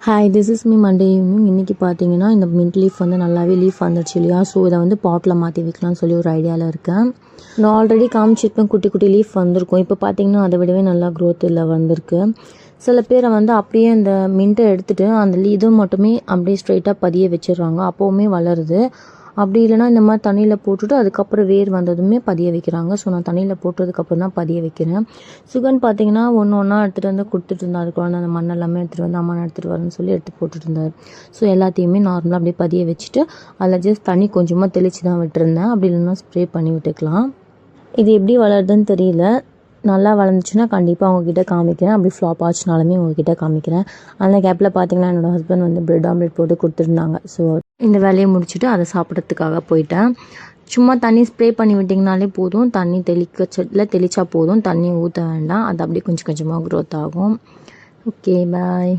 Hi, this is me Monday evening. இன்றைக்கி பார்த்தீங்கன்னா இந்த மின்ட் லீஃப் வந்து நல்லாவே லீஃப் வந்துடுச்சு இல்லையா. ஸோ இதை வந்து பாட்டில் மாற்றி வைக்கலாம்னு சொல்லி ஒரு ஐடியாவில் இருக்கேன். நான் ஆல்ரெடி காமிச்சிருப்பேன், குட்டி குட்டி லீஃப் வந்திருக்கும். இப்போ பார்த்தீங்கன்னா அதை விடவே நல்லா க்ரோத் இல்லை வந்திருக்கு. சில பேரை வந்து அப்படியே அந்த மின்ட்டை எடுத்துகிட்டு அந்த இது மட்டுமே அப்படியே ஸ்ட்ரைட்டாக பதிய வச்சிடுறாங்க, அப்போவுமே வளருது. அப்படி இல்லைனா இந்த மாதிரி தண்ணியில் போட்டுட்டு அதுக்கப்புறம் வேர் வந்ததுமே பதிய வைக்கிறாங்க. ஸோ நான் தண்ணியில் போட்டதுக்கப்புறம் தான் பதிய வைக்கிறேன். சுகன் பார்த்தீங்கன்னா ஒன்றா எடுத்துகிட்டு வந்து கொடுத்துட்டு இருந்தார். அது குழந்தை அந்த மண் எல்லாமே எடுத்துகிட்டு வந்து அம்மா எடுத்துகிட்டு வரேன்னு சொல்லி எடுத்து போட்டுட்டு இருந்தார். ஸோ எல்லாத்தையுமே நார்மலாக அப்படியே பதிய வச்சுட்டு அதில் ஜஸ்ட் தண்ணி கொஞ்சமாக தெளித்து தான் விட்டுருந்தேன். அப்படி இல்லைன்னா ஸ்ப்ரே பண்ணி விட்டுக்கலாம். இது எப்படி வளருதுன்னு தெரியல. நல்லா வளர்ந்துச்சுன்னா கண்டிப்பாக அவங்கக்கிட்ட காமிக்கிறேன். அப்படி ஃப்ளாப் ஆச்சுனாலுமே உங்ககிட்ட காமிக்கிறேன். அந்த கேப்பில் பார்த்தீங்கன்னா என்னோடய ஹஸ்பண்ட் வந்து பிரெட் ஆம்லேட் போட்டு கொடுத்துருந்தாங்க. ஸோ இந்த வேலையை முடிச்சுட்டு அதை சாப்பிட்றதுக்காக போயிட்டேன். சும்மா தண்ணி ஸ்ப்ரே பண்ணி விட்டிங்கனாலே போதும். தண்ணி தெளித்தா போதும், தண்ணி ஊற்ற வேண்டாம். அது அப்படியே கொஞ்சம் கொஞ்சமாக க்ரோத் ஆகும். ஓகே, பாய்.